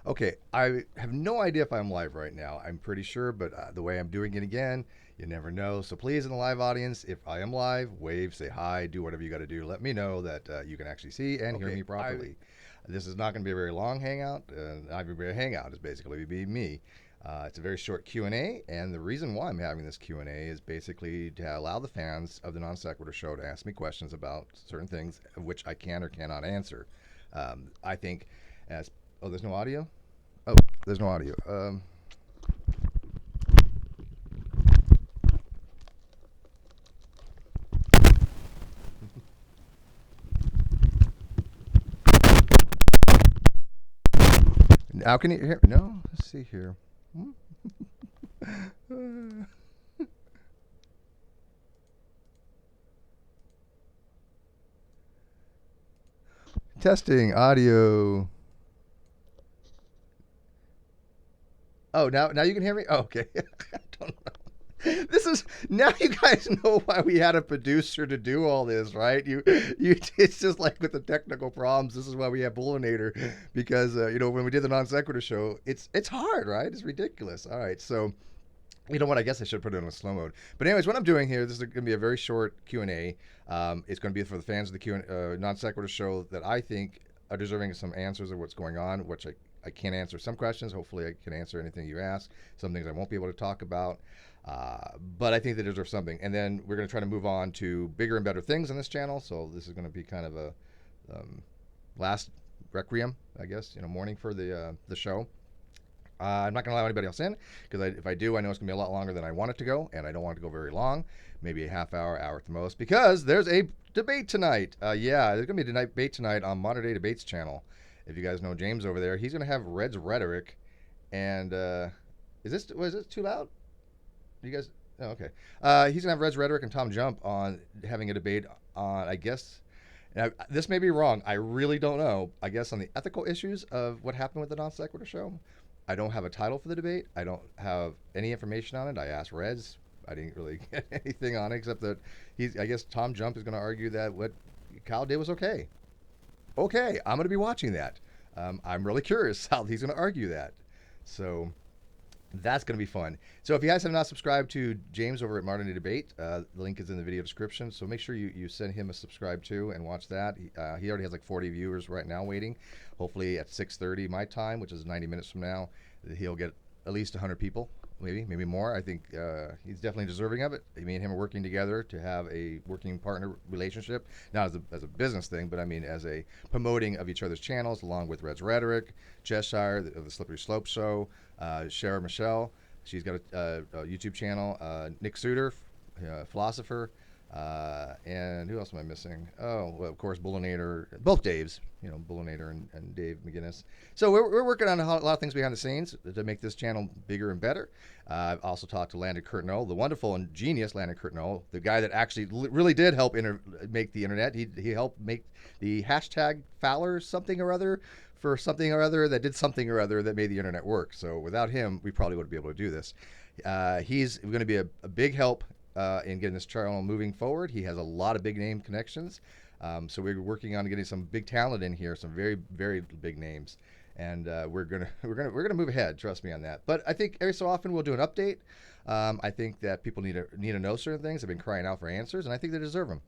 Okay, I have no idea if I'm live right now. I'm pretty sure, but the way I'm doing it again, you never know. So please, in the live audience, if I am live, wave, say hi, do whatever you got to do. Let me know that you can actually see and hear me properly. This is not going to be a very long hangout. Not going to be a hangout. It's basically be me. It's a very short Q&A, and the reason why I'm having this Q&A is basically to allow the fans of the Non-Sequitur Show to ask me questions about certain things which I can or cannot answer. I think as... Oh, there's no audio? Oh, there's no audio. Now can you hear? No? Let's see here. Testing audio. Oh, now you can hear me? Oh, okay. I don't know. This is now you guys know why we had a producer to do all this, right? It's just like with the technical problems. This is why we have Bullinator, because when we did the Non-Sequitur Show, it's hard, right? It's ridiculous. All right, so you know what? I guess I should put it on slow mode. But anyways, what I'm doing here, this is going to be a very short Q&A. It's going to be for the fans of the Non-Sequitur Show that I think are deserving some answers of what's going on, which I can't answer some questions. Hopefully I can answer anything you ask. Some things I won't be able to talk about. But I think they deserve something. And then we're going to try to move on to bigger and better things on this channel. So this is going to be kind of a last Requiem, I guess, morning for the show. I'm not going to allow anybody else in, because if I do, I know it's going to be a lot longer than I want it to go, and I don't want it to go very long, maybe a half hour, hour at the most, because there's a debate tonight. Yeah, there's going to be a debate tonight on Modern Day Debates channel. If you guys know James over there, he's going to have Red's rhetoric, and is this too loud? You guys? Oh, okay. He's going to have Red's rhetoric and Tom Jump on having a debate on, I guess. Now, this may be wrong. I really don't know. I guess on the ethical issues of what happened with the Non-Sequitur Show. I don't have a title for the debate. I don't have any information on it. I asked Reds. I didn't really get anything on it, except that I guess Tom Jump is going to argue that what Kyle did was okay. Okay, I'm going to be watching that. I'm really curious how he's going to argue that. So that's going to be fun. So if you guys have not subscribed to James over at Modern Day Debate, the link is in the video description. So make sure you send him a subscribe to and watch that. He already has like 40 viewers right now waiting. Hopefully at 6:30 my time, which is 90 minutes from now, he'll get at least 100 people, maybe more. I think he's definitely deserving of it. Me and him are working together to have a working partner relationship, not as a business thing, but I mean as a promoting of each other's channels, along with Red's Rhetoric, Cheshire of the Slippery Slope Show, Shara Michelle. She's got a YouTube channel. Nick Suter, philosopher. And who else am I missing? Oh, well, of course, Bullinator. Both Daves, Bullinator and Dave McGinnis. So we're working on a lot of things behind the scenes to make this channel bigger and better. I've also talked to Landon Curtin, the wonderful and genius Landon Curtin, the guy that actually really did help make the internet. He helped make the hashtag Fowler something or other for something or other that did something or other that made the internet work. So without him, we probably wouldn't be able to do this. He's going to be a big help in getting this channel moving forward. He has a lot of big name connections. So we're working on getting some big talent in here, some very, very big names. And we're gonna move ahead. Trust me on that. But I think every so often we'll do an update. I think that people need to know certain things. They've been crying out for answers, and I think they deserve them.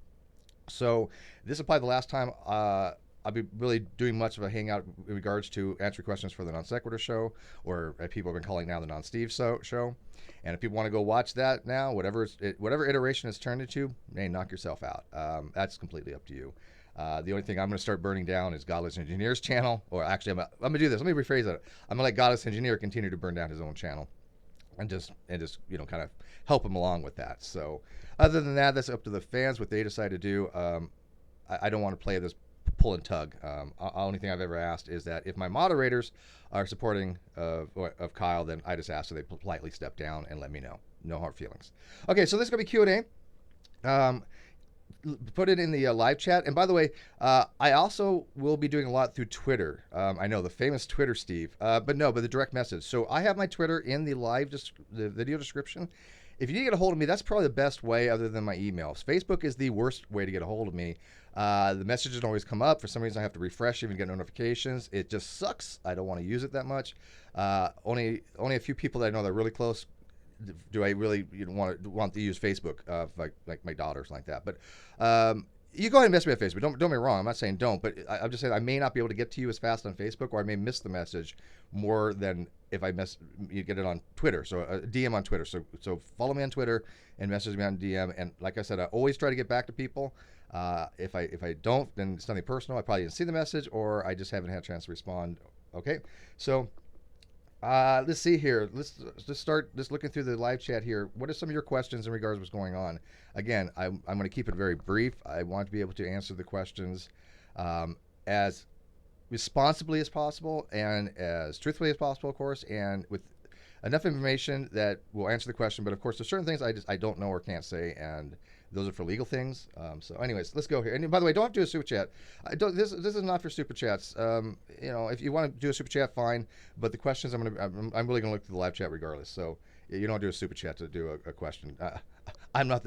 So this is probably the last time I'll be really doing much of a hangout in regards to answering questions for the Non-Sequitur Show, or people have been calling now the Non-Steve Show. And if people want to go watch that now, whatever iteration it's turned into, hey, knock yourself out. That's completely up to you. The only thing I'm going to start burning down is Godless Engineer's channel. Or actually, I'm going to do this. Let me rephrase that. I'm going to let Godless Engineer continue to burn down his own channel, and just kind of help him along with that. So other than that, that's up to the fans what they decide to do. I don't want to play this pull and tug. Only thing I've ever asked is that if my moderators are supporting of Kyle, then I just ask that they politely step down and let me know. No hard feelings. Okay, so this is going to be Q&A. Put it in the live chat. And by the way, I also will be doing a lot through Twitter. I know, the famous Twitter Steve. But the direct message. So I have my Twitter in the the video description. If you need to get a hold of me, that's probably the best way other than my emails. Facebook is the worst way to get a hold of me. The message doesn't always come up. For some reason, I have to refresh even get notifications. It just sucks. I don't want to use it that much. Only a few people that I know that are really close do I really want to use Facebook, like my daughters like that. But you go ahead and message me on Facebook. Don't get me wrong. I'm not saying don't, but I'm just saying I may not be able to get to you as fast on Facebook, or I may miss the message more than if you get it on Twitter. So DM on Twitter. So follow me on Twitter and message me on DM. And like I said, I always try to get back to people. If I don't, then it's nothing personal. I probably didn't see the message, or I just haven't had a chance to respond. Okay, so. Let's see here. Let's just start just looking through the live chat here. What are some of your questions in regards to what's going on? Again, I'm going to keep it very brief. I want to be able to answer the questions as responsibly as possible and as truthfully as possible, of course, and with enough information that will answer the question. But of course, there's certain things I don't know or can't say, and those are for legal things. So anyways, let's go here. And by the way, don't have to do a super chat. This is not for super chats. If you want to do a super chat, fine. But the questions, I'm really gonna look through the live chat regardless. So you don't do a super chat to do a question. I'm not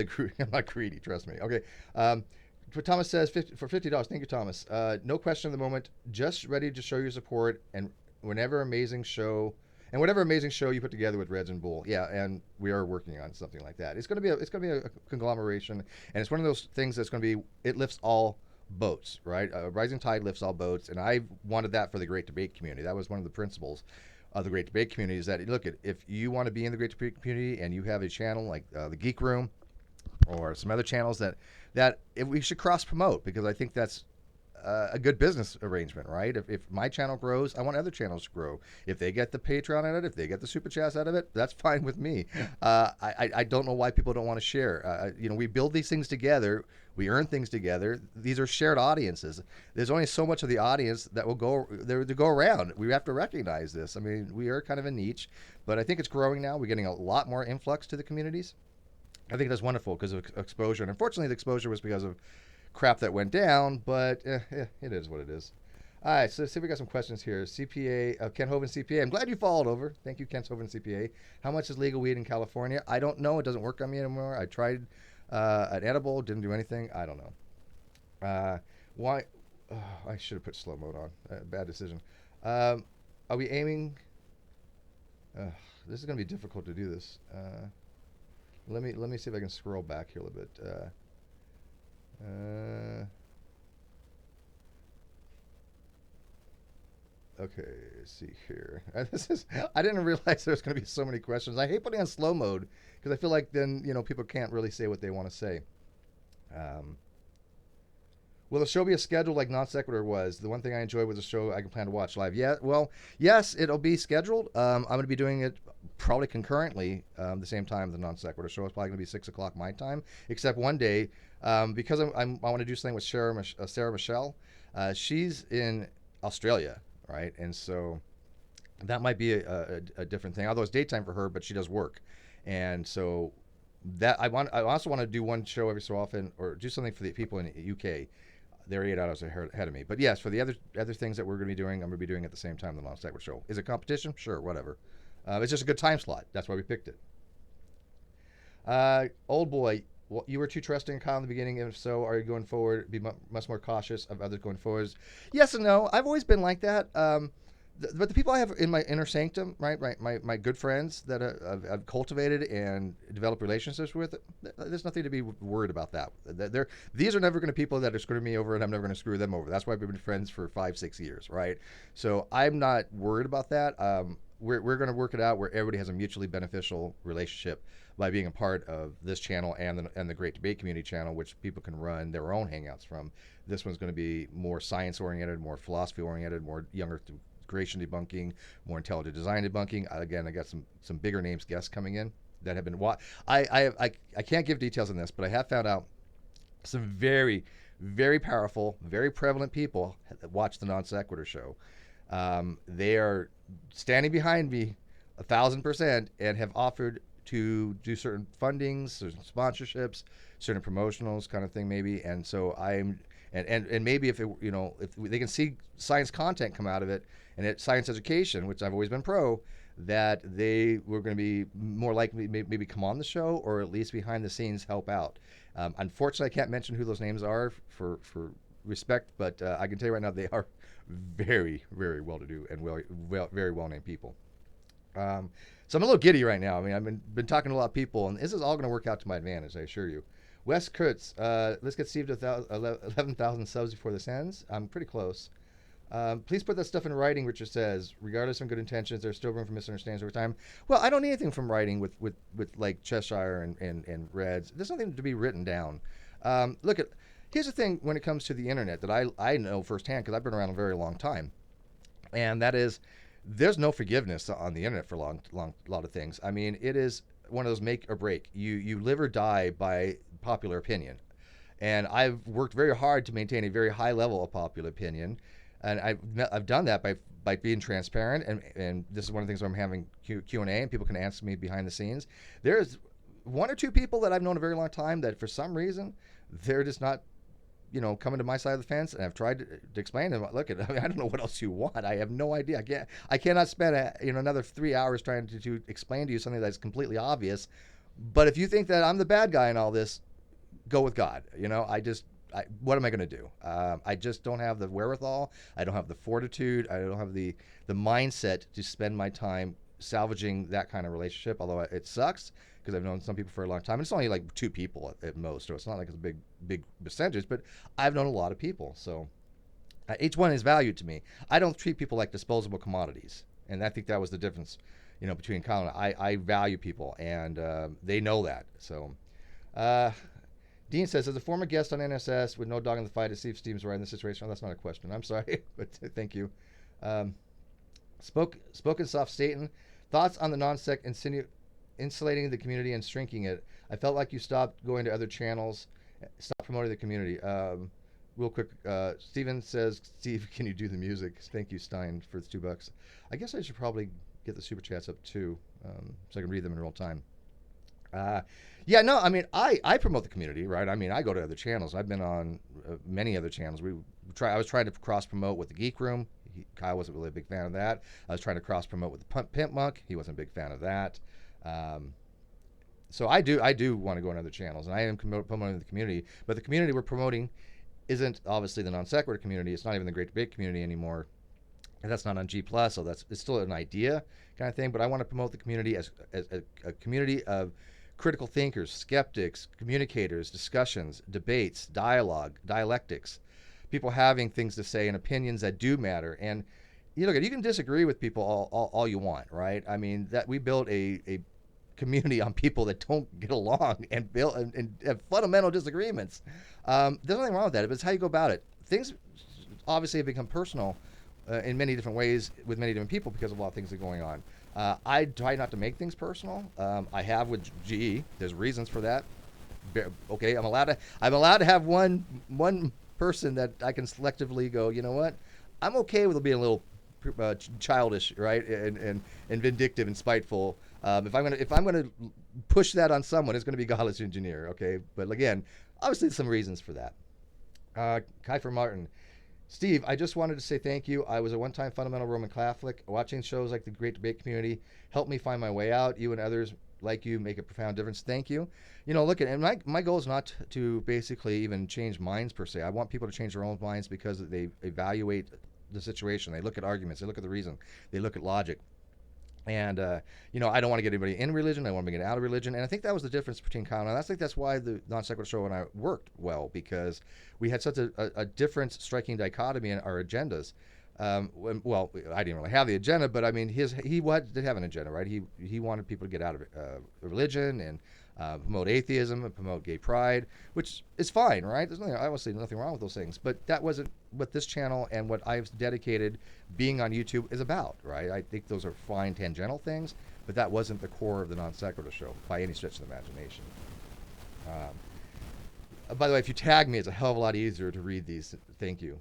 greedy. Trust me. Okay. But Thomas says for $50. Thank you, Thomas. No question at the moment. Just ready to show your support and whatever amazing show you put together with Reds and Bull. Yeah, and we are working on something like that. It's going to be a conglomeration, and it's one of those things that's going to be, it lifts all boats, right? Rising tide lifts all boats, and I wanted that for the Great Debate community. That was one of the principles of the Great Debate community, is that, look, if you want to be in the Great Debate community and you have a channel like the Geek Room or some other channels that we should cross promote, because I think that's a good business arrangement, right? If my channel grows, I want other channels to grow. If they get the Patreon out of it, if they get the super chats out of it, that's fine with me. I don't know why people don't want to share. We build these things together. We earn things together. These are shared audiences. There's only so much of the audience that will go there to go around. We have to recognize this. I mean, we are kind of a niche, but I think it's growing now. We're getting a lot more influx to the communities. I think that's wonderful because of exposure. And unfortunately, the exposure was because of crap that went down, but it is what it is. All right, so let's see if we got some questions here. CPA, Ken Hovind CPA. I'm glad you followed over. Thank you, Ken Hovind CPA. How much is legal weed in California? I don't know. It doesn't work on me anymore. I tried an edible, didn't do anything. I don't know. Why? Oh, I should have put slow mode on. Bad decision. Are we aiming? This is going to be difficult to do this. Let me see if I can scroll back here a little bit. Okay, let's see here. I didn't realize there was going to be so many questions. I hate putting on slow mode because I feel like then people can't really say what they want to say. Will the show be a schedule like NonSequitur was? The one thing I enjoyed was a show I can plan to watch live. Yeah, well, yes, it'll be scheduled. I'm going to be doing it probably concurrently the same time the NonSequitur show. It's probably going to be 6 o'clock my time, except one day because I want to do something with Sarah Michelle. She's in Australia, right? And so that might be a different thing. Although it's daytime for her, but she does work, and so that I also want to do one show every so often, or do something for the people in the UK. They're 8 hours ahead of me. But yes, for the other things that we're going to be doing, I'm going to be doing at the same time the NonSequitur show. Is it competition? Sure, whatever. It's just a good time slot. That's why we picked it. Old boy, well, you were too trusting in Kyle in the beginning. If so, are you going forward? Be much more cautious of others going forwards. Yes and no. I've always been like that. But the people I have in my inner sanctum, right, my good friends that I've cultivated and developed relationships with, there's nothing to be worried about that. These are never going to be people that are screwing me over, and I'm never going to screw them over. That's why we've been friends for 5-6 years, right? So I'm not worried about that. We're going to work it out where everybody has a mutually beneficial relationship by being a part of this channel and the Great Debate Community channel, which people can run their own hangouts from. This one's going to be more science-oriented, more philosophy-oriented, more younger creation debunking, more intelligent design debunking. Again, I got some bigger names guests coming in that have been I can't give details on this, but I have found out some very, very powerful, very prevalent people that watch the NonSequitur show. They are standing behind me 1,000% and have offered to do certain fundings, certain sponsorships, certain promotionals kind of thing maybe. And so and maybe if they can see science content come out of it, and it's science education, which I've always been pro, that they were going to be more likely maybe come on the show or at least behind the scenes help out. Unfortunately, I can't mention who those names are for respect, but I can tell you right now they are very, very well-to-do and very well-named people. So I'm a little giddy right now. I mean, I've been talking to a lot of people, and this is all going to work out to my advantage, I assure you. Wes Kurtz, let's get Steve to 11,000 subs before this ends. I'm pretty close. Please put that stuff in writing, Richard says. Regardless of good intentions, there's still room for misunderstandings over time. Well, I don't need anything from writing with like Cheshire and Reds. There's nothing to be written down. Here's the thing when it comes to the internet that I know firsthand because I've been around a very long time, and that is there's no forgiveness on the internet for a lot of things. I mean, it is one of those make or break. You live or die by popular opinion, and I've worked very hard to maintain a very high level of popular opinion, and I've done that by being transparent, and this is one of the things where I'm having Q&A, and people can answer me behind the scenes. There's one or two people that I've known a very long time that for some reason they're just not coming to my side of the fence, and I've tried to explain to them, look, I don't know what else you want. I have no idea. I cannot spend another 3 hours trying to explain to you something that's completely obvious. But if you think that I'm the bad guy in all this, go with God. What am I going to do? I just don't have the wherewithal. I don't have the fortitude. I don't have the mindset to spend my time salvaging that kind of relationship, although it sucks because I've known some people for a long time. It's only like 2 people at most, so it's not like it's a big percentage, but I've known a lot of people. So each one is valued to me. I don't treat people like disposable commodities, and I think that was the difference, between Kyle and I value people, and they know that. So Dean says, as a former guest on NSS with no dog in the fight, to see if Steve's right in this situation. Oh, that's not a question. I'm sorry, but thank you. Spoken Soft Satan, thoughts on the non-sec insulating the community and shrinking it. I felt like you stopped going to other channels, stopped promoting the community. Real quick, Steven says, Steve, can you do the music? Thank you, Stein, for the $2. I guess I should probably get the super chats up too, so I can read them in real time. Yeah, no, I mean, I promote the community, right? I mean, I go to other channels. I've been on many other channels. I was trying to cross promote with the Geek Room. Kyle wasn't really a big fan of that. I was trying to cross promote with the Pimp Monk. He wasn't a big fan of that. So I do want to go on other channels, and I am promoting the community. But the community we're promoting isn't obviously the non-sequitur community. It's not even the Great Debate community anymore. And that's not on G+, so it's still an idea kind of thing. But I want to promote the community as a community of critical thinkers, skeptics, communicators, discussions, debates, dialogue, dialectics, people having things to say and opinions that do matter. And you can disagree with people all you want, right? I mean, that we built a community on people that don't get along and have fundamental disagreements. There's nothing wrong with that, but it's how you go about it. Things obviously have become personal in many different ways with many different people because of a lot of things that are going on. I try not to make things personal. I have with GE. There's reasons for that. Okay, I'm allowed to have one person that I can selectively go, you know what? I'm okay with being a little childish, right, and vindictive and spiteful. If I'm gonna push that on someone, it's gonna be Godless Engineer. Okay, but again, obviously some reasons for that. Kiefer Martin. Steve, I just wanted to say thank you. I was a one-time fundamental Roman Catholic. Watching shows like the Great Debate Community helped me find my way out. You and others like you make a profound difference. Thank you. Look, and my goal is not to basically even change minds per se. I want people to change their own minds because they evaluate the situation. They look at arguments. They look at the reason. They look at logic. And, I don't want to get anybody in religion. I want to get out of religion. And I think that was the difference between Kyle and I. I think that's why the Non-Sequitur Show and I worked well, because we had such a different, striking dichotomy in our agendas. Well, I didn't really have the agenda, but I mean, he did have an agenda, right? He wanted people to get out of religion and promote atheism and promote gay pride, which is fine, right? There's obviously nothing wrong with those things, but that wasn't what this channel and what I've dedicated being on YouTube is about, right? I think those are fine tangential things, but that wasn't the core of the Non-Sequitur Show by any stretch of the imagination. By the way, if you tag me, it's a hell of a lot easier to read these. Thank you.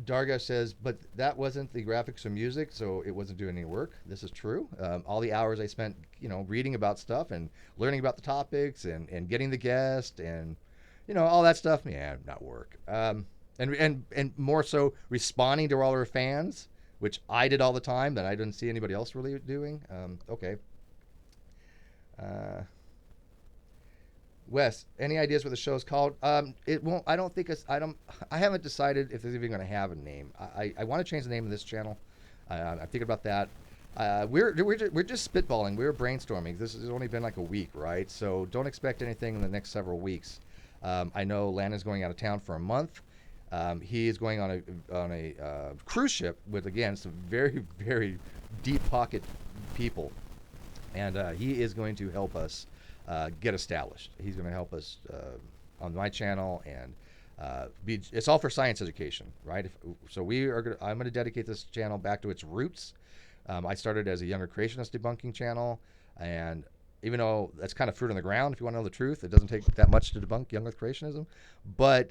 Darga says, but that wasn't the graphics or music, so it wasn't doing any work. This is true. All the hours I spent, reading about stuff and learning about the topics and getting the guest and, all that stuff, not work. And more so responding to all our fans which I did all the time that I didn't see anybody else really doing. Okay. Wes, any ideas what the show's called? It won't. I don't think it's. I don't. I haven't decided if it's even going to have a name. I want to change the name of this channel. I'm thinking about that. We're just spitballing. We're brainstorming. This has only been like a week, right? So don't expect anything in the next several weeks. I know Landon's going out of town for a month. He is going on a cruise ship with, again, some very, very deep pocket people, and he is going to help us get established. He's going to help us on my channel, and it's all for science education, right? I'm going to dedicate this channel back to its roots. I started as a younger creationist debunking channel, and even though that's kind of fruit on the ground, if you want to know the truth, it doesn't take that much to debunk young earth creationism, but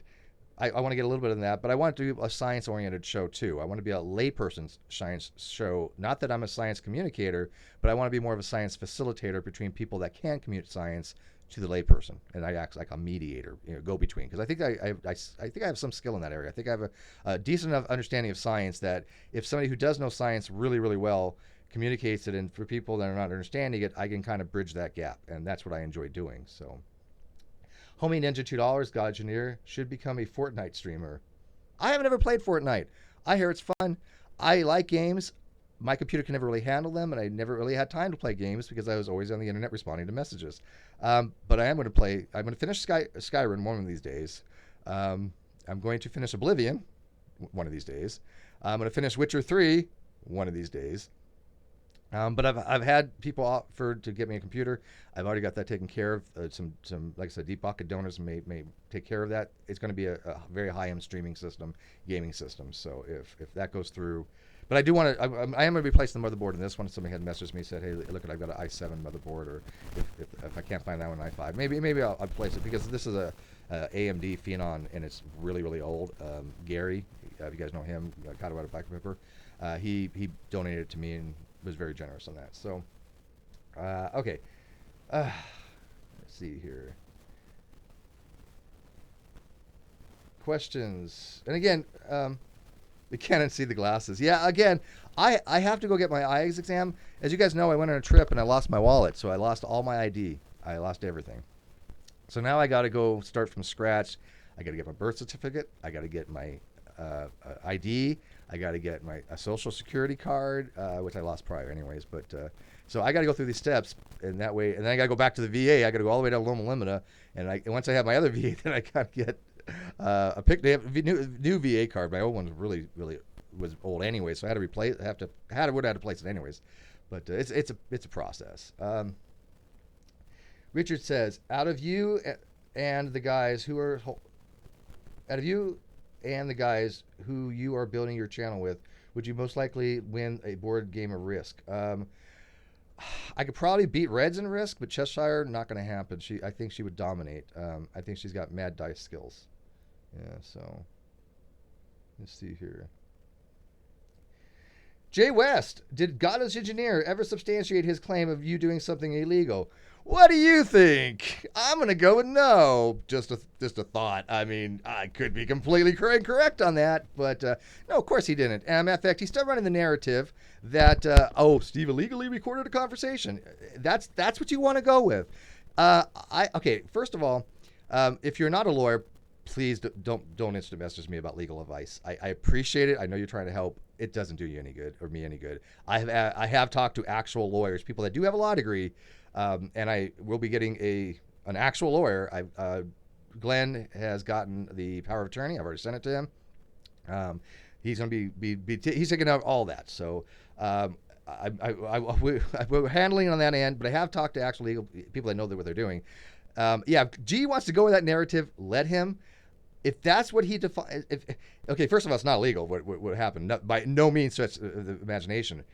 I want to get a little bit of that, but I want to do a science-oriented show too. I want to be a layperson's science show. Not that I'm a science communicator, but I want to be more of a science facilitator between people that can commute science to the layperson, and I act like a mediator, go-between. Because I think I think I have some skill in that area. I think I have a decent enough understanding of science that if somebody who does know science really, really well communicates it, and for people that are not understanding it, I can kind of bridge that gap, and that's what I enjoy doing. So. Homie Ninja $2, God Engineer, should become a Fortnite streamer. I haven't ever played Fortnite. I hear it's fun. I like games. My computer can never really handle them, and I never really had time to play games because I was always on the internet responding to messages. But I am going to play. I'm going to finish Skyrim one of these days. I'm going to finish Oblivion one of these days. I'm going to finish Witcher 3 one of these days. But I've had people offer to get me a computer. I've already got that taken care of. Some like I said, deep pocket donors may take care of that. It's going to be a very high-end streaming system, gaming system. So if that goes through, but I do want to. I am going to replace the motherboard in this one. Somebody had messaged me, said, "Hey, look, I've got an i7 motherboard, or if I can't find that one, i5. Maybe I'll place it because this is a AMD Phenon, and it's really, really old. Gary, if you guys know him, Colorado Bike Ripper, he donated it to me and was very generous on that. So, okay. Let's see here. Questions. And again, the Canon see the glasses. Yeah, again, I have to go get my eye exam. As you guys know, I went on a trip and I lost my wallet, so I lost all my ID. I lost everything. So now I got to go start from scratch. I got to get my birth certificate. I got to get my ID. I got to get a social security card, which I lost prior anyways. But so I got to go through these steps, and that way, and then I got to go back to the VA. I got to go all the way to Loma Linda, and once I have my other VA, then I got to get they have new VA card. My old one really was old anyway, so I had to replace. Would have to place it anyways. But it's a process. Richard says, out of you and the guys who you are building your channel with, would you most likely win a board game of Risk? I could probably beat Reds in Risk, but Cheshire, not going to happen. I think she would dominate. I think she's got mad dice skills. Yeah, so let's see here. Jay West, did Godless Engineer ever substantiate his claim of you doing something illegal? What do you think? I'm going to go with no. Just a thought. I mean, I could be completely correct on that, but no, of course he didn't. In fact, he's still running the narrative that, Steve illegally recorded a conversation. That's what you want to go with. Okay, first of all, if you're not a lawyer, please don't instant message me about legal advice. I appreciate it. I know you're trying to help. It doesn't do you any good or me any good. I have talked to actual lawyers, people that do have a law degree, and I will be getting an actual lawyer. Glenn has gotten the power of attorney. I've already sent it to him. He's going to he's taking out all that. So we're handling it on that end, but I have talked to actual legal people that know what they're doing. If G wants to go with that narrative, let him. If that's what he defines, okay, first of all, it's not illegal what happened. By no means stretch the imagination.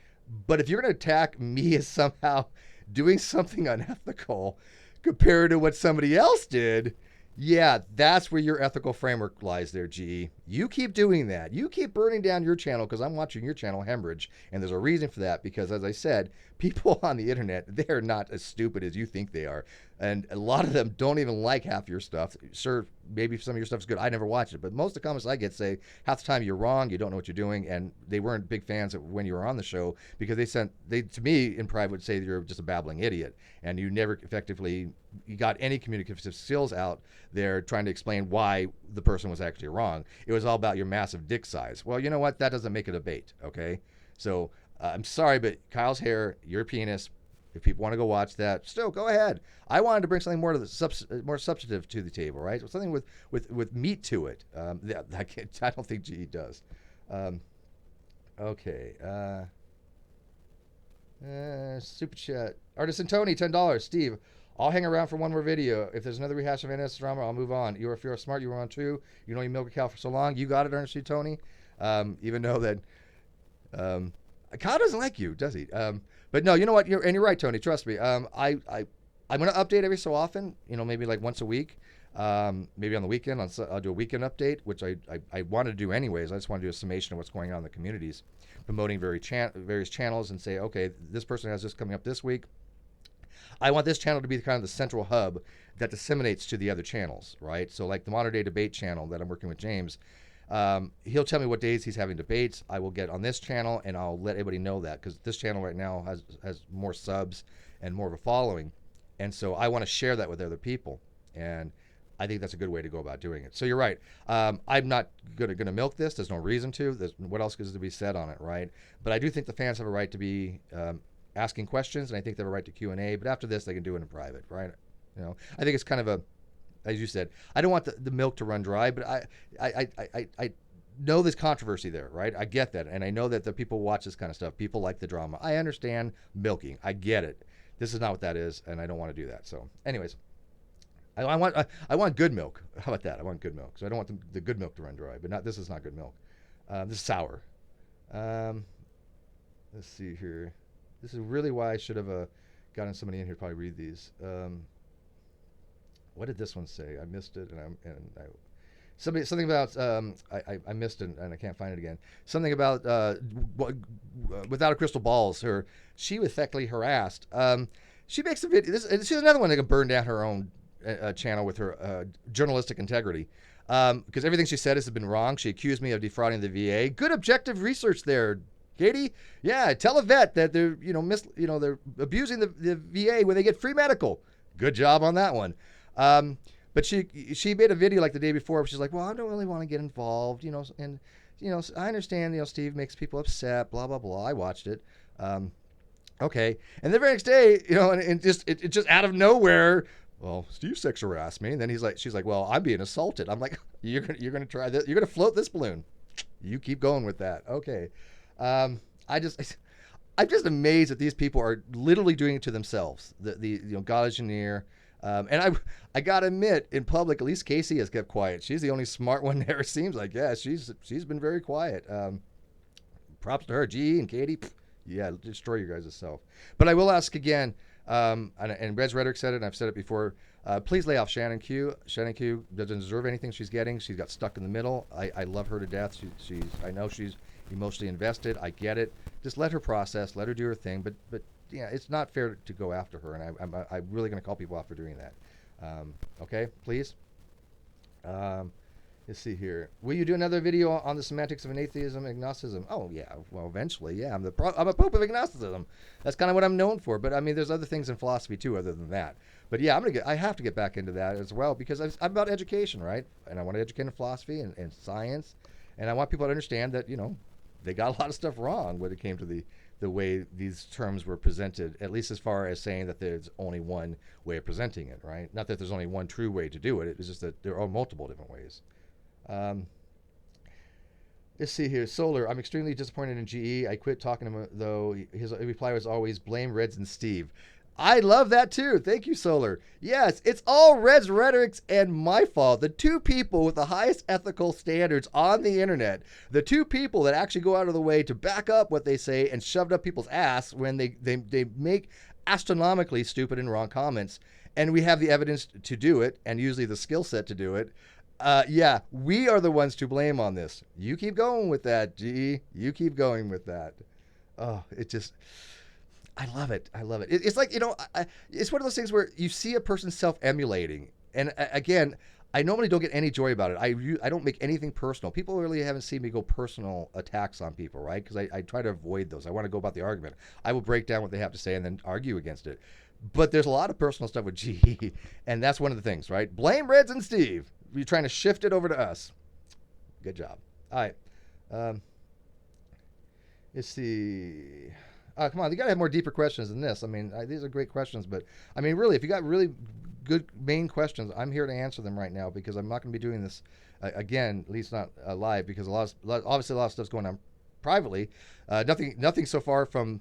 But if you're going to attack me as somehow doing something unethical compared to what somebody else did, yeah, that's where your ethical framework lies there, G. You keep doing that. You keep burning down your channel because I'm watching your channel hemorrhage. And there's a reason for that because, as I said, people on the internet, they're not as stupid as you think they are. And a lot of them don't even like half your stuff. Sure, maybe some of your stuff's good. I never watched it. But most of the comments I get say half the time you're wrong, you don't know what you're doing. And they weren't big fans of when you were on the show because they to me in private would say you're just a babbling idiot. And you never effectively you got any communicative skills out there trying to explain why the person was actually wrong. It was all about your massive dick size. Well, you know what? That doesn't make it a debate, okay? So I'm sorry, but Kyle's hair, your penis, if people want to go watch that, still go ahead. I wanted to bring something more to the more substantive to the table, right? Something with meat to it. I don't think GE does. Okay. Super chat. Artisan Tony, $10. Steve, I'll hang around for one more video. If there's another rehash of NS drama, I'll move on. If you're smart, you were on too. You know you milk a cow for so long. You got it, Ernest Tony. Even though that Kyle doesn't like you, does he? But no, you know what? You're right, Tony. Trust me. I'm going to update every so often. Maybe like once a week. Maybe on the weekend. I'll do a weekend update, which I want to do anyways. I just want to do a summation of what's going on in the communities, promoting various channels and say, okay, this person has this coming up this week. I want this channel to be kind of the central hub that disseminates to the other channels, right? So like the Modern Day Debate channel that I'm working with James, he'll tell me what days he's having debates. I will get on this channel and I'll let everybody know that because this channel right now has more subs and more of a following. And so I want to share that with other people. And I think that's a good way to go about doing it. So you're right. I'm not going to milk this. There's no reason to. What else is to be said on it, right? But I do think the fans have a right to be asking questions, and I think they have a right to Q&A. But after this, they can do it in private, right? I think it's kind of as you said, I don't want the milk to run dry, but I know there's controversy there, right? I get that, and I know that the people watch this kind of stuff. People like the drama. I understand milking. I get it. This is not what that is, and I don't want to do that. So, anyways. I want good milk. How about that? I want good milk. So I don't want the good milk to run dry. But this is not good milk. This is sour. Let's see here. This is really why I should have gotten somebody in here to probably read these. What did this one say? I missed it, something about I missed it and I can't find it again. Something about without a crystal balls. She was effectively harassed. She makes a video. She's another one that can burn down her own channel with her journalistic integrity because everything she said has been wrong. She accused me of defrauding the VA. Good objective research there, Katie. Yeah, tell a vet that they're they're abusing the VA when they get free medical. Good job on that one. But she made a video like the day before where she's like, well, I don't really want to get involved, and I understand, Steve makes people upset, blah blah blah. I watched it. Okay, and the very next day, and it just out of nowhere. Well, Steve sex harassed me, and then she's like, well, I'm being assaulted. I'm like, you're gonna try this? You're gonna float this balloon? You keep going with that, okay? I'm just amazed that these people are literally doing it to themselves. The God is near, and I gotta admit, in public, at least Casey has kept quiet. She's the only smart one there. Seems like she's been very quiet. Props to her, G and Katie. Yeah, destroy your guys' self. But I will ask again. And Red's Rhetoric said it, and I've said it before. Please lay off Shannon Q. Shannon Q doesn't deserve anything she's getting. She's got stuck in the middle. I love her to death. I know she's emotionally invested. I get it. Just let her process. Let her do her thing. But yeah, it's not fair to go after her, and I'm really going to call people out for doing that. Okay, please. Let's see here. Will you do another video on the semantics of atheism, agnosticism? Oh yeah, well eventually, yeah. I'm a pope of agnosticism. That's kind of what I'm known for. But I mean, there's other things in philosophy too, other than that. But yeah, I have to get back into that as well because I'm about education, right? And I want to educate in philosophy and science, and I want people to understand that they got a lot of stuff wrong when it came to the way these terms were presented, at least as far as saying that there's only one way of presenting it, right? Not that there's only one true way to do it. It's just that there are multiple different ways. Let's see here. Solar, I'm extremely disappointed in GE. I quit talking to him, though. His reply was always blame Reds and Steve. I love that, too. Thank you, Solar. Yes, it's all Reds Rhetorics and my fault. The two people with the highest ethical standards on the internet, the two people that actually go out of the way to back up what they say and shove it up people's ass when they make astronomically stupid and wrong comments. And we have the evidence to do it, and usually the skill set to do it. Yeah, we are the ones to blame on this. You keep going with that, G. You keep going with that. Oh, it just, I love it. I love it. It's like, it's one of those things where you see a person self-emulating. And again, I normally don't get any joy about it. I don't make anything personal. People really haven't seen me go personal attacks on people, right? Because I try to avoid those. I want to go about the argument. I will break down what they have to say and then argue against it. But there's a lot of personal stuff with G, and that's one of the things, right? Blame Reds and Steve. You're trying to shift it over to us. Good job. All right. Let's see. Come on, you gotta have more deeper questions than this. I mean, these are great questions, but I mean, really, if you got really good main questions, I'm here to answer them right now because I'm not going to be doing this again, at least not live, because obviously a lot of stuff's going on privately. Nothing so far from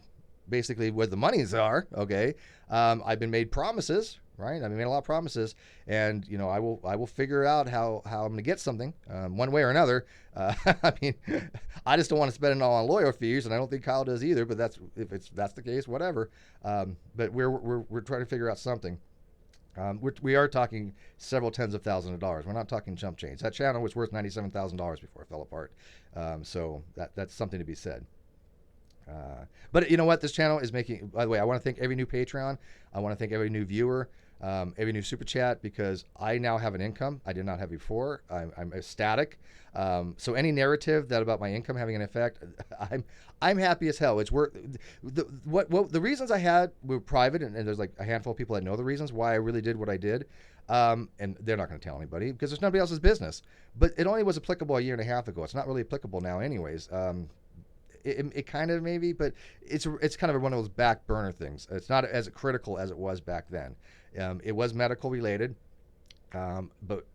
basically where the monies are. Okay, I've been made promises. Right, I've made a lot of promises, and I will figure out how I'm going to get something one way or another. I mean, I just don't want to spend it all on lawyer fees, and I don't think Kyle does either. But that's the case, whatever. But we're trying to figure out something. We are talking several tens of thousands of dollars. We're not talking chump change. That channel was worth $97,000 before it fell apart. So that's something to be said. But you know what? This channel is making. By the way, I want to thank every new Patreon. I want to thank every new viewer. Every new super chat, because I now have an income I did not have before. I'm ecstatic. So any narrative that about my income having an effect, I'm happy as hell. It's worth the reasons I had were private, and there's like a handful of people that know the reasons why I really did what I did. And they're not going to tell anybody because it's nobody else's business. But it only was applicable a year and a half ago. It's not really applicable now, anyways. It kind of maybe, but it's kind of one of those back burner things. It's not as critical as it was back then. It was medical related, but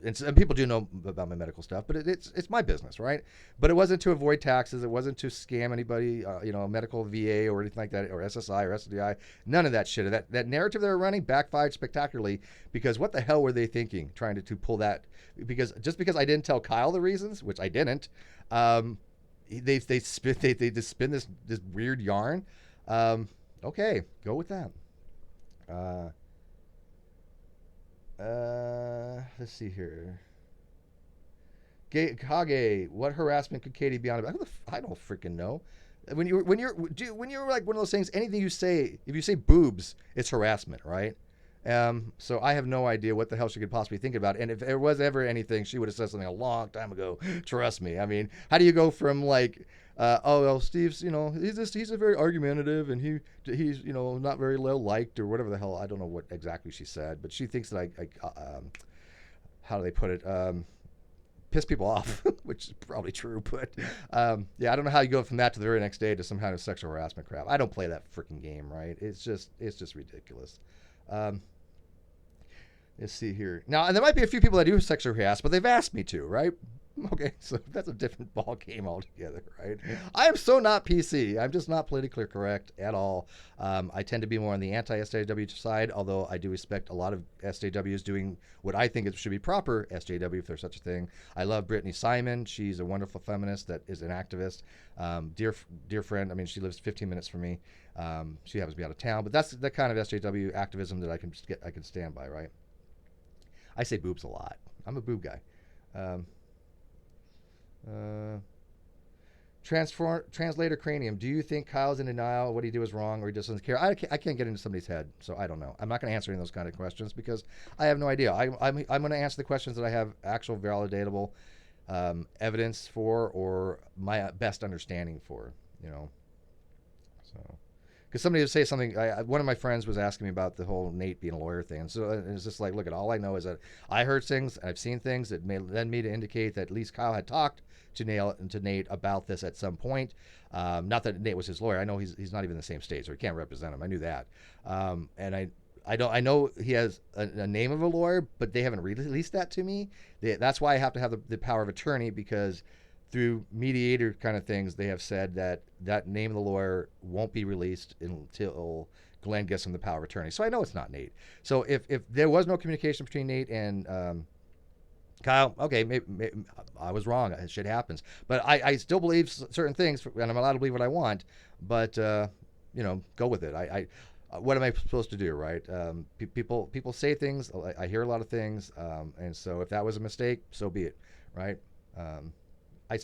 and people do know about my medical stuff, but it's my business, right? But it wasn't to avoid taxes. It wasn't to scam anybody, medical VA or anything like that, or SSI or SDI. None of that shit. That narrative they were running backfired spectacularly, because what the hell were they thinking, trying to pull that? Because just because I didn't tell Kyle the reasons, which I didn't, they just spin this weird yarn. Okay, go with that. Let's see here. Kage, what harassment could Katie be on about? I don't freaking know. When you're like one of those things, anything you say, if you say boobs, it's harassment, right? So I have no idea what the hell she could possibly think about. And if there was ever anything, she would have said something a long time ago. Trust me. I mean, how do you go from like, Steve's, he's a very argumentative, and he's not very well liked, or whatever the hell. I don't know what exactly she said, but she thinks that how do they put it? Piss people off, which is probably true. But yeah, I don't know how you go from that to the very next day to some kind of sexual harassment crap. I don't play that freaking game, right? It's just ridiculous. Let's see here. Now, and there might be a few people that do sexual harass, but they've asked me to, right? Okay, so that's a different ball game altogether, right? I am so not PC. I'm just not politically correct at all. I tend to be more on the anti-SJW side, although I do respect a lot of SJWs doing what I think it should be proper SJW, if there's such a thing. I love Brittany Simon. She's a wonderful feminist that is an activist. Dear friend. I mean, she lives 15 minutes from me. She happens to be out of town, but that's the kind of SJW activism that I can stand by, right? I say boobs a lot. I'm a boob guy. Translator Cranium. Do you think Kyle's in denial? What he do is wrong, or he just doesn't care? I can't get into somebody's head, so I don't know. I'm not going to answer any of those kind of questions because I have no idea. I'm going to answer the questions that I have actual validatable evidence for, or my best understanding for. So. Because somebody would say something. One of my friends was asking me about the whole Nate being a lawyer thing. And so it's just like, look, all I know is that I heard things, I've seen things that may led me to indicate that at least Kyle had talked to Nate about this at some point. Not that Nate was his lawyer. I know he's not even in the same state, so he can't represent him. I knew that. And I know he has a name of a lawyer, but they haven't released that to me. That's why I have to have the power of attorney, because through mediator kind of things, they have said that name of the lawyer won't be released until Glenn gets him the power of attorney. So I know it's not Nate. So if there was no communication between Nate and Kyle, okay, maybe I was wrong. Shit happens. But I still believe certain things, and I'm allowed to believe what I want. But, go with it. what am I supposed to do, right? People say things. I hear a lot of things, and so if that was a mistake, so be it, right? Um, I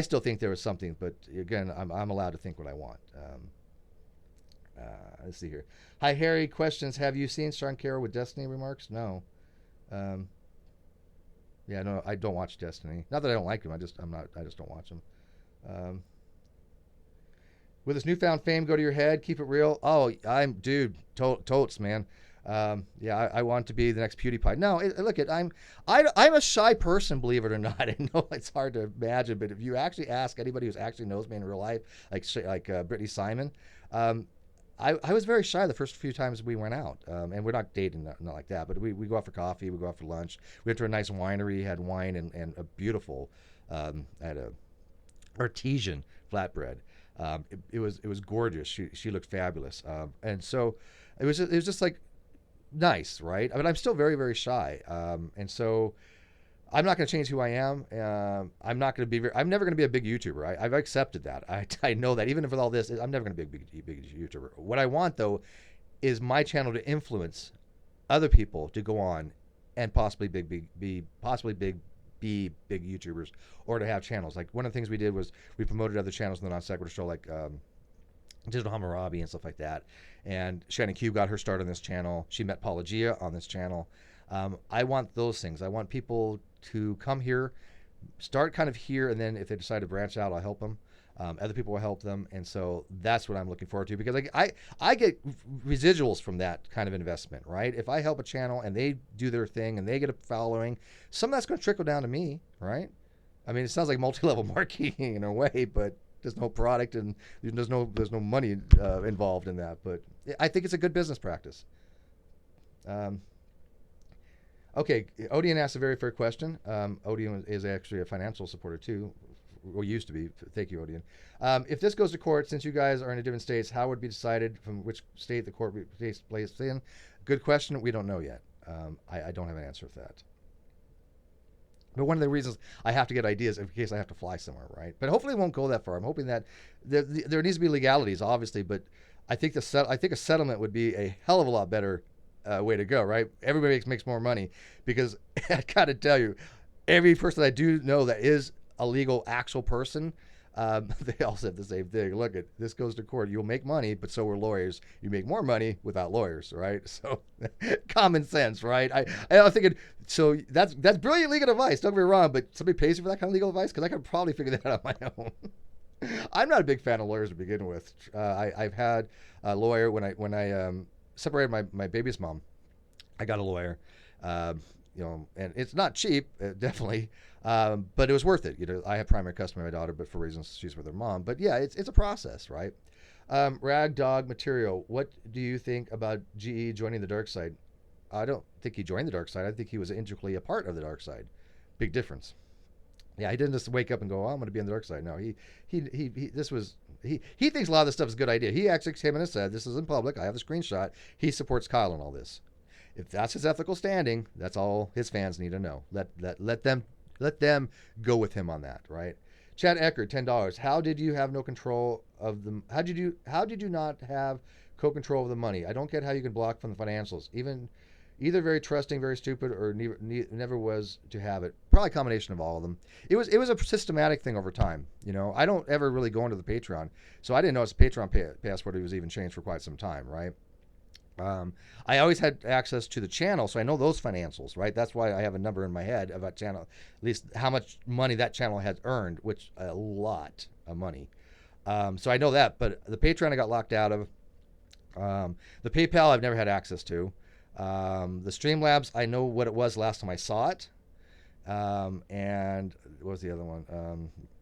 still think there was something, but again, I'm allowed to think what I want. Let's see here. Hi Harry. Questions. Have you seen Sean Carroll with Destiny remarks? No. Um, yeah, no, I don't watch Destiny. Not that I don't like him. I just don't watch him. Um, Will this newfound fame go to your head? Keep it real. Oh, totes, man. Yeah, I want to be the next PewDiePie. No, look, I'm a shy person, believe it or not. I know it's hard to imagine, but if you actually ask anybody who actually knows me in real life, like Brittany Simon, I was very shy the first few times we went out, and we're not dating, not like that, but we go out for coffee, we go out for lunch. We went to a nice winery, had wine and a beautiful, had a artesian flatbread. It was gorgeous. She looked fabulous, and so it was just like nice, right? I mean, I'm still very very shy, and so I'm not going to change who I am. I'm not going to be. I'm never going to be a big YouTuber. I've accepted that. I know that even with all this, I'm never going to be a big YouTuber. What I want though is my channel to influence other people to go on and possibly be big YouTubers or to have channels. Like one of the things we did was we promoted other channels in the NonSequitur Show, like Digital Hammurabi and stuff like that. And Shannon Q got her start on this channel. She met Paula Gia on this channel. I want those things. I want people to come here, start kind of here, and then if they decide to branch out, I'll help them. Other people will help them, and so that's what I'm looking forward to, because I get residuals from that kind of investment, right? If I help a channel and they do their thing and they get a following, some of that's going to trickle down to me, right? I mean, it sounds like multi-level marketing in a way, but there's no product and there's no money involved in that. But I think it's a good business practice. Okay, Odeon asked a very fair question. Odeon is actually a financial supporter too, or used to be. Thank you, Odeon. If this goes to court, since you guys are in different states, how would it be decided from which state the court takes place in? Good question. We don't know yet. I don't have an answer for that. But one of the reasons I have to get ideas in case I have to fly somewhere, right? But hopefully it won't go that far. I'm hoping that there needs to be legalities, obviously, but I think a settlement would be a hell of a lot better way to go, right? Everybody makes more money, because I gotta tell you, every person I do know that is a legal actual person, they all said the same thing. Look, this goes to court. You'll make money, but so are lawyers. You make more money without lawyers, right? So common sense, right? I'm thinking, so that's brilliant legal advice. Don't get me wrong, but somebody pays you for that kind of legal advice, because I could probably figure that out on my own. I'm not a big fan of lawyers to begin with. I've had a lawyer when I separated my baby's mom. I got a lawyer. And it's not cheap, definitely, but it was worth it. I have primary custody of my daughter, but for reasons she's with her mom. But yeah, it's a process, right? Rag Dog Material, what do you think about GE joining the dark side? I don't think he joined the dark side. I think he was integrally a part of the dark side. Big difference. Yeah, he didn't just wake up and go, "Oh, I'm going to be on the dark side." No, he thinks a lot of this stuff is a good idea. He actually came in and said, "This is in public. I have the screenshot." He supports Kyle in all this. If that's his ethical standing, that's all his fans need to know. Let them go with him on that, right? Chad Eckert, $10. How did you have no control of the? How did you not have co-control of the money? I don't get how you can block from the financials. Either very trusting, very stupid, or never was to have it. Probably a combination of all of them. It was a systematic thing over time. I don't ever really go into the Patreon, so I didn't know his Patreon password was even changed for quite some time, right? I always had access to the channel, so I know those financials, right? That's why I have a number in my head of that channel, at least how much money that channel has earned, which a lot of money. So I know that, but the Patreon I got locked out of. The PayPal I've never had access to. The Streamlabs, I know what it was last time I saw it. And what was the other one?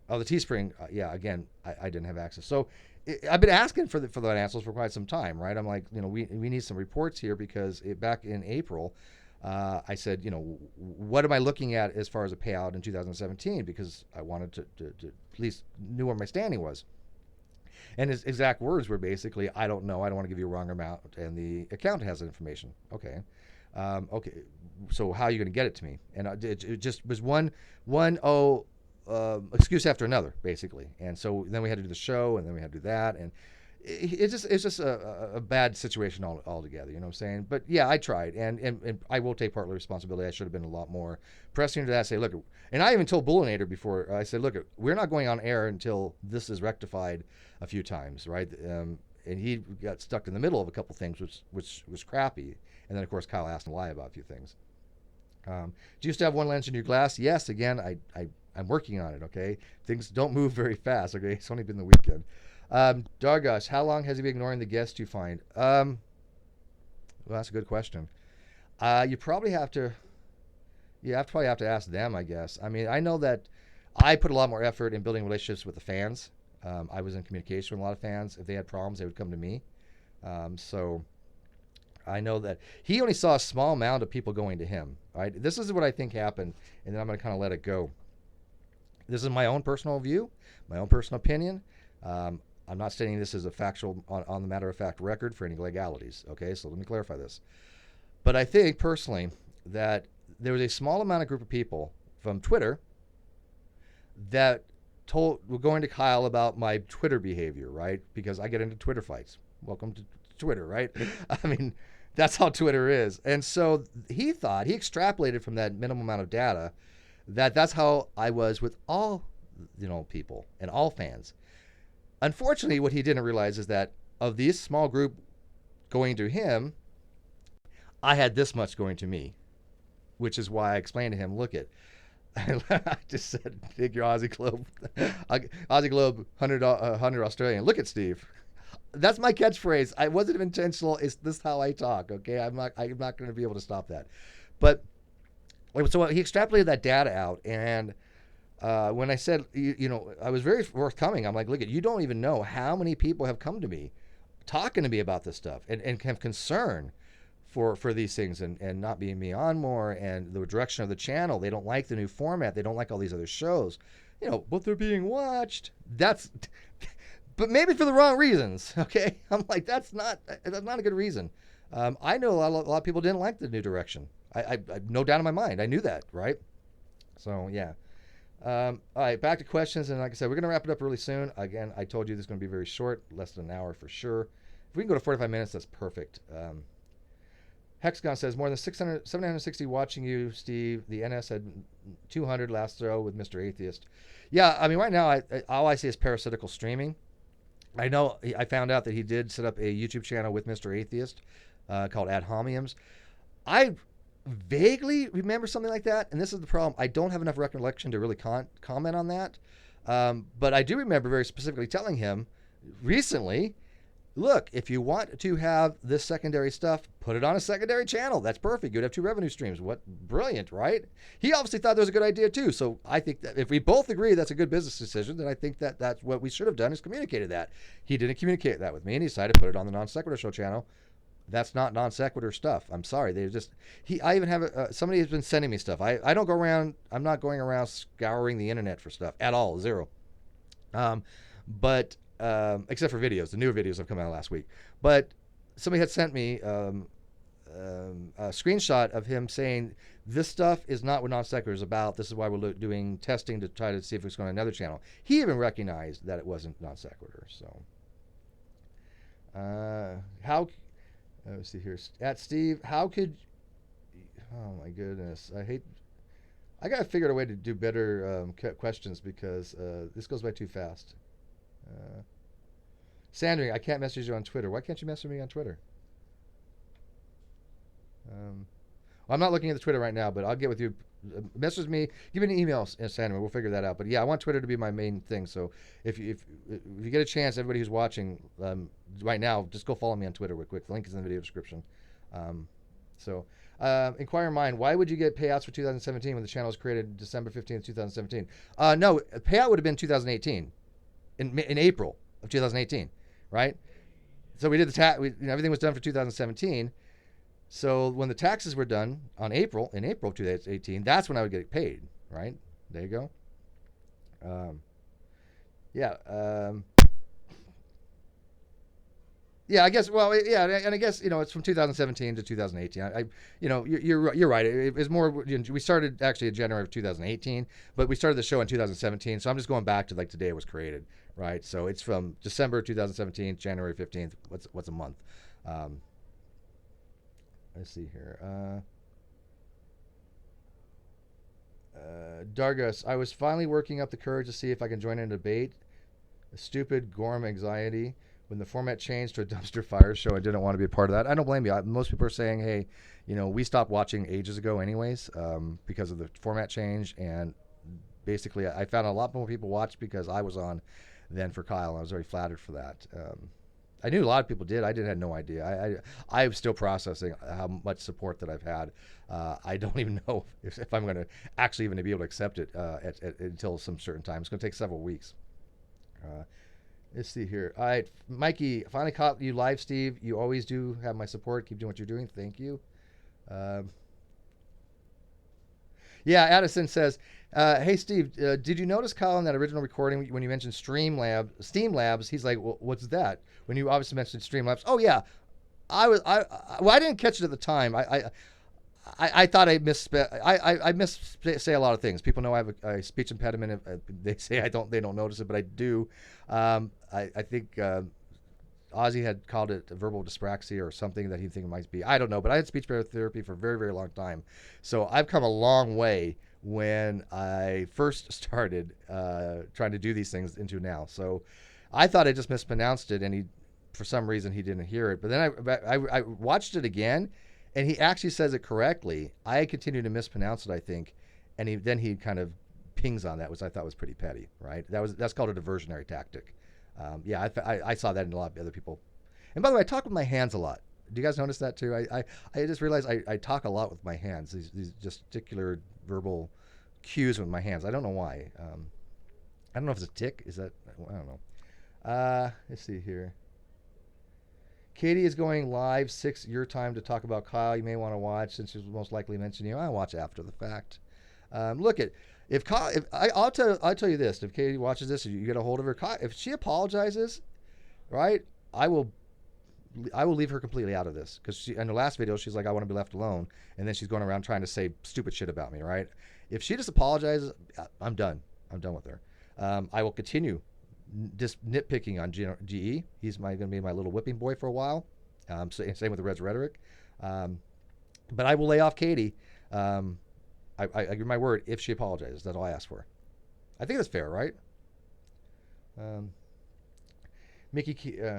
The Teespring. Yeah, again, I didn't have access. So I've been asking for the financials for quite some time, right? I'm like, we need some reports here, because back in April, I said, what am I looking at as far as a payout in 2017? Because I wanted to at least knew where my standing was. And his exact words were basically, "I don't know. I don't want to give you a wrong amount, and the account has that information." Okay. Okay. So how are you going to get it to me? And it just was one excuse after another, basically. And so then we had to do the show, and then we had to do that, and it's just a bad situation altogether. You know what I'm saying? But yeah, I tried, and I will take partly responsibility. I should have been a lot more pressing into that. Say, look, and I even told Bullinator before. I said, look, we're not going on air until this is rectified a few times, right? And he got stuck in the middle of a couple things, which was crappy. And then of course Kyle asked him to lie about a few things. Do you still have one lens in your glass? Yes. Again, I'm working on it. Okay, things don't move very fast. Okay, it's only been the weekend. Dargosh, how long has he been ignoring the guests you find? Well, that's a good question. You probably have to. Probably have to ask them, I guess. I mean, I know that I put a lot more effort in building relationships with the fans. I was in communication with a lot of fans. If they had problems, they would come to me. So I know that he only saw a small amount of people going to him. Right? This is what I think happened, and then I'm going to kind of let it go. This is my own personal view, my own personal opinion. I'm not stating this as a factual, on the matter of fact record for any legalities. Okay, so let me clarify this. But I think personally that there was a small amount of group of people from Twitter that were going to Kyle about my Twitter behavior, right? Because I get into Twitter fights. Welcome to Twitter, right? I mean, that's how Twitter is. And so he extrapolated from that minimum amount of data that's how I was with all, people and all fans. Unfortunately, what he didn't realize is that of this small group going to him, I had this much going to me, which is why I explained to him, look it, I just said, take your Aussie Globe, Aussie Globe 100 Australian. Look at Steve. That's my catchphrase. I wasn't intentional. It's this how I talk. Okay, I'm not going to be able to stop that. But so he extrapolated that data out, and when I said, I was very forthcoming. I'm like, look, you don't even know how many people have come to me, talking to me about this stuff, and have concern for these things, and not being me on more, and the direction of the channel. They don't like the new format. They don't like all these other shows, but they're being watched. But maybe for the wrong reasons. Okay, I'm like, that's not a good reason. I know a lot of people didn't like the new direction. I no doubt in my mind. I knew that, right? So yeah. All right, back to questions, and like I said, we're gonna wrap it up really soon. Again, I told you this is gonna be very short, less than an hour for sure. If we can go to 45 minutes, that's perfect. Hexagon says, more than 760 watching you, Steve. The NS had 200 last throw with Mr. Atheist. Yeah, I mean, right now, all I see is parasitical streaming. I know I found out that he did set up a YouTube channel with Mr. Atheist called AdHominems. I vaguely remember something like that, and this is the problem. I don't have enough recollection to really comment on that. But I do remember very specifically telling him recently, look, if you want to have this secondary stuff, put it on a secondary channel. That's perfect. You'd have two revenue streams. What brilliant, right? He obviously thought that was a good idea too. So I think that if we both agree that's a good business decision, then I think that that's what we should have done, is communicated that. He didn't communicate that with me, and he decided to put it on the NonSequitur Show channel. That's not non-sequitur stuff. I'm sorry. I even have somebody has been sending me stuff. I don't go around. I'm not going around scouring the internet for stuff at all. Zero. But except for videos. The newer videos have come out last week. But somebody had sent me a screenshot of him saying, this stuff is not what Non-Sequitur is about. This is why we're doing testing to try to see if it's going to another channel. He even recognized that it wasn't Non-Sequitur. So let's see here. At Steve, how could... Oh, my goodness. I got to figure out a way to do better questions, because this goes by too fast. Sandring, I can't message you on Twitter. Why can't you message me on Twitter? I'm not looking at the Twitter right now, but I'll get with you. Message me. Give me an email, Sandring. We'll figure that out. But yeah, I want Twitter to be my main thing. So if you get a chance, everybody who's watching right now, just go follow me on Twitter real quick. The link is in the video description. Inquire Mind, why would you get payouts for 2017 when the channel was created December 15th, 2017? No, payout would have been 2018, in April of 2018, right? So we did everything was done for 2017. So when the taxes were done in April of 2018, that's when I would get paid, right? There you go. Yeah, I guess. Well, yeah, and I guess it's from 2017 to 2018. You're right. It's more. We started actually in January of 2018, but we started the show in 2017. So I'm just going back to like the day it was created, right? So it's from December 2017, January 15th. What's a month? Um, let's see here. Dargus, I was finally working up the courage to see if I can join in a debate. A stupid Gorm anxiety. When the format changed to a dumpster fire show, I didn't want to be a part of that. I don't blame you. Most people are saying, hey, we stopped watching ages ago anyways because of the format change. And basically, I found a lot more people watched because I was on than for Kyle. And I was very flattered for that. I knew a lot of people did. I had no idea. I'm still processing how much support that I've had. I don't even know if I'm going to actually even be able to accept it until some certain time. It's going to take several weeks. Let's see here. All right, Mikey, finally caught you live, Steve. You always do have my support. Keep doing what you're doing. Thank you. Yeah, Addison says, hey, Steve, did you notice, Kyle, in that original recording when you mentioned Streamlabs? He's like, well, what's that? When you obviously mentioned Streamlabs. Oh, yeah. I didn't catch it at the time. I thought I say a lot of things. People know I have a speech impediment. They say they don't notice it, but I do. I think Ozzy had called it verbal dyspraxia or something that he think it might be. I don't know, but I had speech therapy for a very, very long time. So I've come a long way when I first started trying to do these things into now. So I thought I just mispronounced it, and for some reason he didn't hear it. But then I watched it again, and he actually says it correctly. I continue to mispronounce it, I think, and he kind of pings on that, which I thought was pretty petty, right? That's called a diversionary tactic. I saw that in a lot of other people. And by the way, I talk with my hands a lot. Do you guys notice that too? I just realized I talk a lot with my hands. These gesticular verbal cues with my hands. I don't know why. I don't know if it's a tick. Is that? I don't know. Let's see here. Katie is going live 6 your time to talk about Kyle. You may want to watch since she'll most likely mention you. I watch after the fact. Look at if Kyle. I'll tell you this. If Katie watches this, you get a hold of her. Kyle, if she apologizes, right, I will leave her completely out of this because in the last video she's like, I want to be left alone, and then she's going around trying to say stupid shit about me, right? If she just apologizes, I'm done. I'm done with her. I will continue just nitpicking on GE. He's going to be my little whipping boy for a while. Same with the Reds Rhetoric. But I will lay off Katie. I give my word if she apologizes. That's all I ask for. I think that's fair, right? Mickey,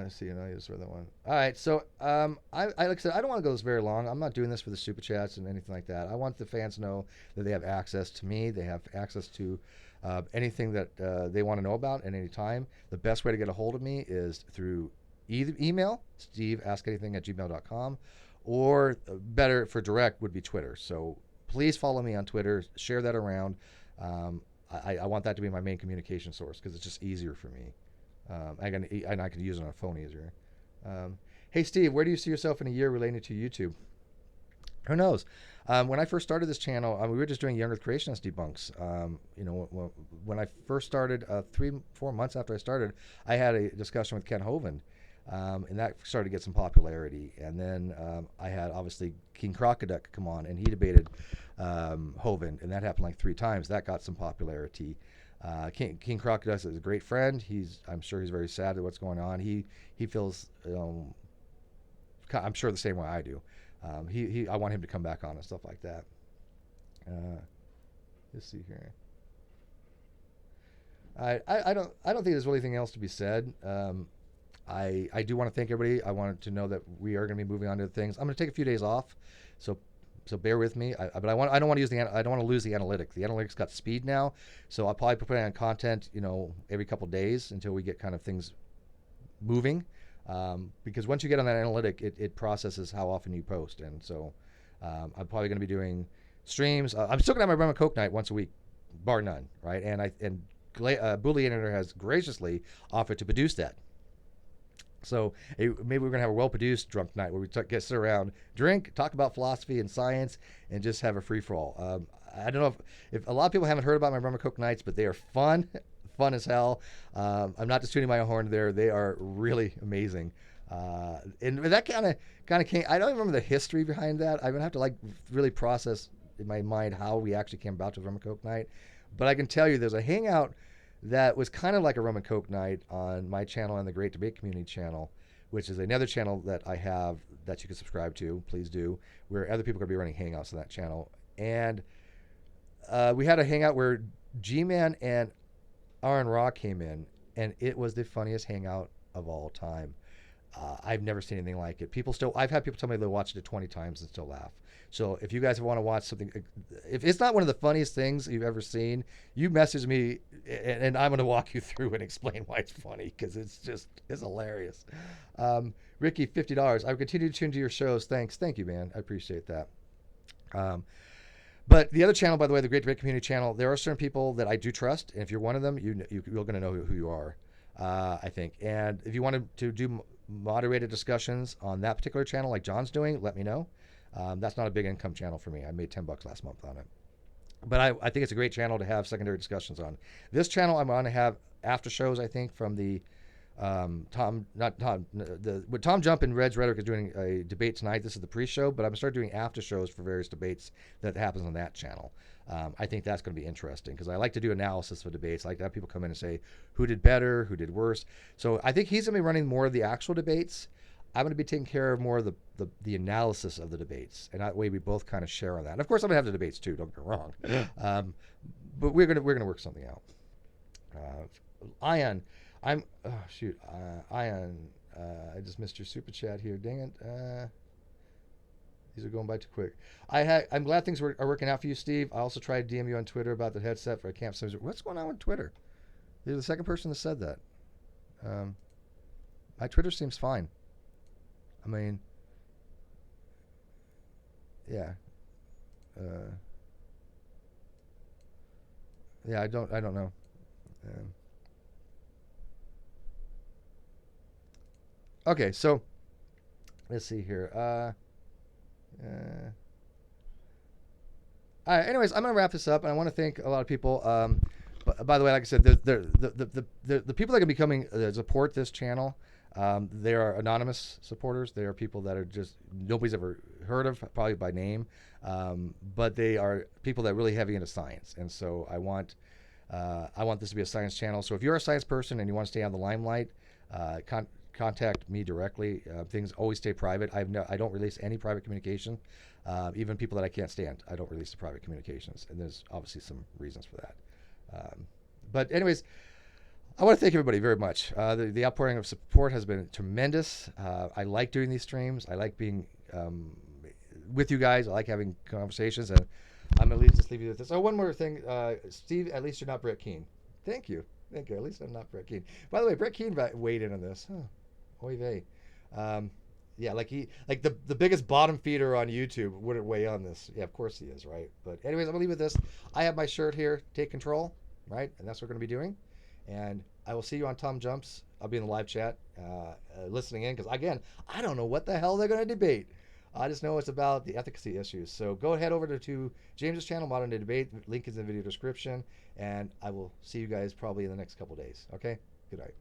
see, I just read that one. All right, so like I said, I don't want to go this very long. I'm not doing this for the super chats and anything like that. I want the fans to know that they have access to me. They have access to anything that they want to know about at any time. The best way to get a hold of me is through either email, steveaskanything@gmail.com, or better for direct would be Twitter. So please follow me on Twitter. Share that around. I want that to be my main communication source because it's just easier for me. I can use it on a phone easier. Hey, Steve, where do you see yourself in a year related to YouTube? Who knows? When I first started this channel, we were just doing Young Earth Creationist debunks. When I first started, 3-4 months after I started, I had a discussion with Ken Hovind, and that started to get some popularity. And then I had, obviously, King Crocoduck come on, and he debated Hovind, and that happened like 3 times. That got some popularity. King Crocoduck is a great friend. I'm sure he's very sad at what's going on. He feels, I'm sure the same way I do. I want him to come back on and stuff like that. Let's see here. I don't think there's really anything else to be said. I do want to thank everybody. I wanted to know that we are going to be moving on to things. I'm going to take a few days off, so bear with me. But I don't want to lose the analytic. The analytics got speed now, so I'll probably put on content, every couple days until we get kind of things moving. Because once you get on that analytic, it processes how often you post, and so I'm probably going to be doing streams. I'm still going to have my rum and coke night once a week, bar none, right? And Bully Editor has graciously offered to produce that. So maybe we're going to have a well-produced drunk night where we sit around, drink, talk about philosophy and science, and just have a free-for-all. I don't know if a lot of people haven't heard about my rum and coke nights, but they are fun as hell. I'm not just tuning my own horn there. They are really amazing. And that kind of came. I don't even remember the history behind that. I'm gonna have to like really process in my mind how we actually came about to Rum and Coke Night. But I can tell you, there's a hangout that was kind of like a Rum and Coke Night on my channel and the Great Debate Community channel, which is another channel that I have that you can subscribe to. Please do. Where other people are going to be running hangouts on that channel. And we had a hangout where G-Man and Aaron Raw came in, and it was the funniest hangout of all time. I've never seen anything like it. I've had people tell me they watched it 20 times and still laugh. So if you guys want to watch something, if it's not one of the funniest things you've ever seen, you message me and I'm going to walk you through and explain why it's funny, because it's hilarious. Ricky, $50. I will continue to tune to your shows. Thanks. Thank you, man. I appreciate that. But the other channel, by the way, the Great Debate Community channel, there are certain people that I do trust. And if you're one of them, you're going to know who you are, I think. And if you wanted to do moderated discussions on that particular channel like John's doing, let me know. That's not a big income channel for me. I made $10 last month on it. But I think it's a great channel to have secondary discussions on. This channel, I'm going to have after shows, I think, from the Tom Jump and Red's Rhetoric is doing a debate tonight. This is the pre-show, but I'm going to start doing after shows for various debates that happens on that channel. I think that's going to be interesting because I like to do analysis of debates. I like to have people come in and say who did better, who did worse. So I think he's going to be running more of the actual debates. I'm going to be taking care of more of the analysis of the debates, and that way we both kind of share on that. And of course, I'm going to have the debates too. Don't get me wrong, but we're going to work something out. Ion, Ion, I just missed your super chat here. Dang it. These are going by too quick. I'm glad things are working out for you, Steve. I also tried to DM you on Twitter about the headset for a camp. What's going on with Twitter? You're the second person that said that. My Twitter seems fine. I mean, yeah. Yeah, I don't know. Okay, so let's see here. All right, anyways, I'm gonna wrap this up, and I want to thank a lot of people. By the way, like I said, the people that are becoming support this channel, they are anonymous supporters. They are people that are just nobody's ever heard of, probably by name, but they are people that are really heavy into science, and so I want this to be a science channel. So if you're a science person and you want to stay on the limelight, contact me directly. Things always stay private. I don't release any private communication. Even people that I can't stand, I don't release the private communications, and there's obviously some reasons for that. But anyways, I want to thank everybody very much. The outpouring of support has been tremendous. I like doing these streams. I like being with you guys. I like having conversations, and I'm going to just leave you with this. Oh, one more thing. Steve, at least you're not Brett Keane. Thank you. At least I'm not Brett Keane. By the way, Brett Keane weighed in on this. Oy vey. Yeah, like the biggest bottom feeder on YouTube wouldn't weigh on this. Yeah, of course he is, right? But anyways, I'm gonna leave with this. I have my shirt here, Take Control, right? And that's what we're gonna be doing. And I will see you on Tom Jumps. I'll be in the live chat, listening in, because again, I don't know what the hell they're gonna debate. I just know it's about the efficacy issues. So go ahead over to James's channel, Modern Day Debate. Link is in the video description, and I will see you guys probably in the next couple days. Okay? Good night.